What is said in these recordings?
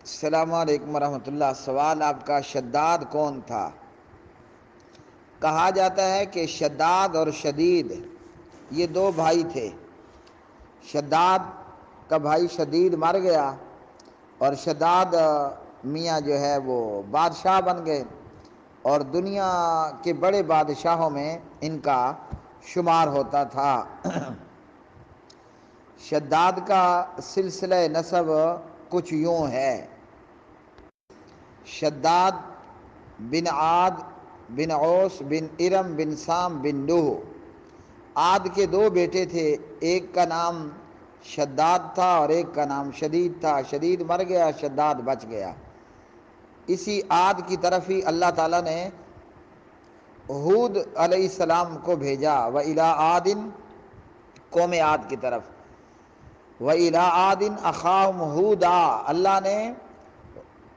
السلام علیکم ورحمۃ اللہ۔ سوال آپ کا، شداد کون تھا؟ کہا جاتا ہے کہ شداد اور شدید یہ دو بھائی تھے۔ شداد کا بھائی شدید مر گیا اور شداد میاں جو ہے وہ بادشاہ بن گئے، اور دنیا کے بڑے بادشاہوں میں ان کا شمار ہوتا تھا۔ شداد کا سلسلہ نسب کچھ یوں ہے: شداد بن عاد بن اوس بن ارم بن سام بن نوح۔ عاد کے دو بیٹے تھے، ایک کا نام شداد تھا اور ایک کا نام شدید تھا۔ شدید مر گیا، شداد بچ گیا۔ اسی عاد کی طرف ہی اللہ تعالیٰ نے ہود علیہ السلام کو بھیجا، وَإِلَىٰ عَادٍ، قوم عاد کی طرف۔ وَإِلَىٰ عَادٍ أَخَاهُمْ هُودًا، اللہ نے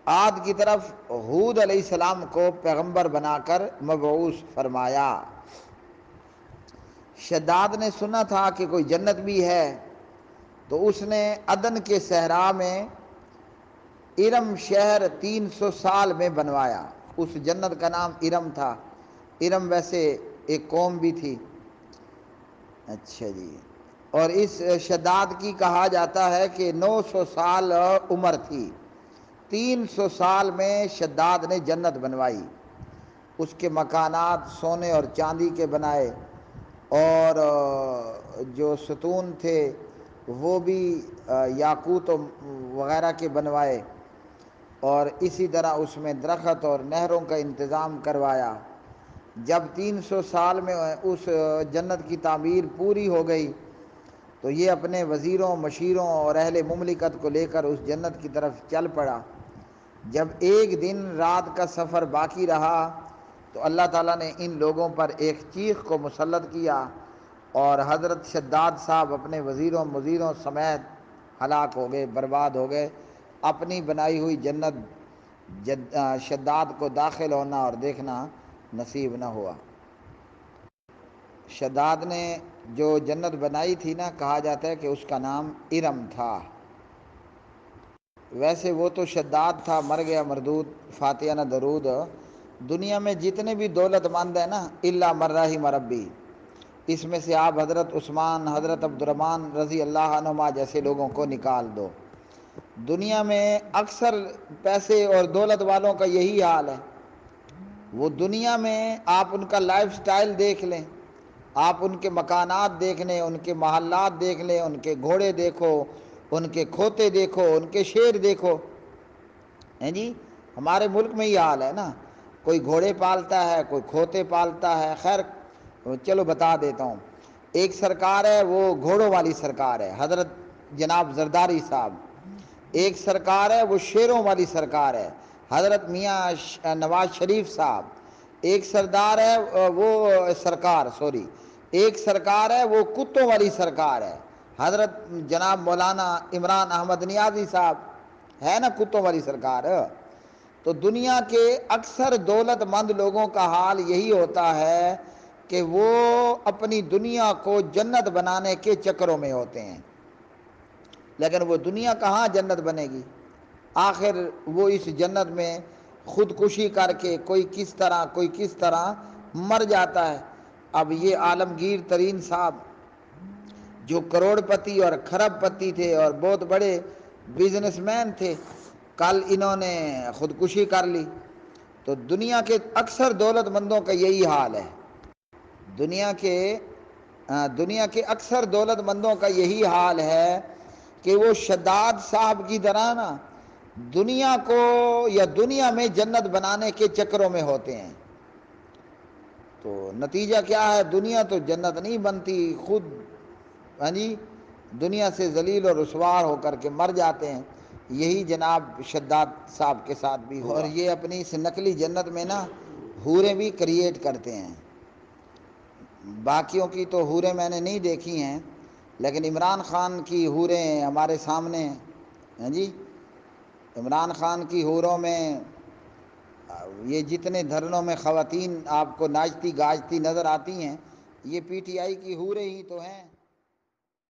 عاد کی طرف ہود علیہ السلام کو پیغمبر بنا کر مبعوث فرمایا۔ شداد نے سنا تھا کہ کوئی جنت بھی ہے، تو اس نے عدن کے صحرا میں ارم شہر 300 سال میں بنوایا۔ اس جنت کا نام ارم تھا۔ ارم ویسے ایک قوم بھی تھی۔ اچھا جی، اور اس شداد کی کہا جاتا ہے کہ 900 سال عمر تھی۔ 300 سال میں شداد نے جنت بنوائی۔ اس کے مکانات سونے اور چاندی کے بنائے، اور جو ستون تھے وہ بھی یاقوت وغیرہ کے بنوائے، اور اسی طرح اس میں درخت اور نہروں کا انتظام کروایا۔ جب 300 سال میں اس جنت کی تعمیر پوری ہو گئی تو یہ اپنے وزیروں، مشیروں اور اہل مملکت کو لے کر اس جنت کی طرف چل پڑا۔ جب ایک دن رات کا سفر باقی رہا تو اللہ تعالیٰ نے ان لوگوں پر ایک چیخ کو مسلط کیا، اور حضرت شداد صاحب اپنے وزیروں مزیروں سمیت ہلاک ہو گئے، برباد ہو گئے۔ اپنی بنائی ہوئی جنت شداد کو داخل ہونا اور دیکھنا نصیب نہ ہوا۔ شداد نے جو جنت بنائی تھی نا، کہا جاتا ہے کہ اس کا نام ارم تھا۔ ویسے وہ تو شداد تھا، مر گیا مردود، فاتحہ نہ درود۔ دنیا میں جتنے بھی دولت مند ہیں نا، الا من رحم ربی، اس میں سے آپ حضرت عثمان، حضرت عبدالرحمن رضی اللہ عنہما جیسے لوگوں کو نکال دو۔ دنیا میں اکثر پیسے اور دولت والوں کا یہی حال ہے۔ وہ دنیا میں آپ ان کا لائف سٹائل دیکھ لیں، آپ ان کے مکانات دیکھ لیں، ان کے محلات دیکھ لیں، ان کے گھوڑے دیکھو، ان کے کھوتے دیکھو، ان کے شیر دیکھو، ہیں جی۔ ہمارے ملک میں یہ حال ہے نا، کوئی گھوڑے پالتا ہے، کوئی کھوتے پالتا ہے۔ خیر چلو بتا دیتا ہوں۔ ایک سرکار ہے، وہ گھوڑوں والی سرکار ہے، حضرت جناب زرداری صاحب۔ ایک سرکار ہے، وہ شیروں والی سرکار ہے، حضرت میاں نواز شریف صاحب۔ ایک سردار ہے وہ ایک سرکار ہے وہ کتوں والی سرکار ہے، حضرت جناب مولانا عمران احمد نیازی صاحب، ہے نا کتوں والی سرکار۔ تو دنیا کے اکثر دولت مند لوگوں کا حال یہی ہوتا ہے کہ وہ اپنی دنیا کو جنت بنانے کے چکروں میں ہوتے ہیں، لیکن وہ دنیا کہاں جنت بنے گی؟ آخر وہ اس جنت میں خودکشی کر کے کوئی کس طرح مر جاتا ہے۔ اب یہ عالمگیر ترین صاحب جو کروڑ پتی اور کھرب پتی تھے اور بہت بڑے بزنس مین تھے، کل انہوں نے خودکشی کر لی۔ تو دنیا کے اکثر دولت مندوں کا یہی حال ہے۔ دنیا کے اکثر دولت مندوں کا یہی حال ہے کہ وہ شداد صاحب کی طرح نا دنیا کو یا دنیا میں جنت بنانے کے چکروں میں ہوتے ہیں۔ تو نتیجہ کیا ہے؟ دنیا تو جنت نہیں بنتی، خود جی دنیا سے ذلیل اور رسوا ہو کر کے مر جاتے ہیں۔ یہی جناب شداد صاحب کے ساتھ بھی ہوا۔ اور یہ اپنی اس نقلی جنت میں نا حوریں بھی کریٹ کرتے ہیں۔ باقیوں کی تو حوریں میں نے نہیں دیکھی ہیں، لیکن عمران خان کی حوریں ہمارے سامنے ہیں جی۔ عمران خان کی حوروں میں یہ جتنے دھرنوں میں خواتین آپ کو ناچتی گاجتی نظر آتی ہیں، یہ پی ٹی آئی کی حوریں ہی تو ہیں۔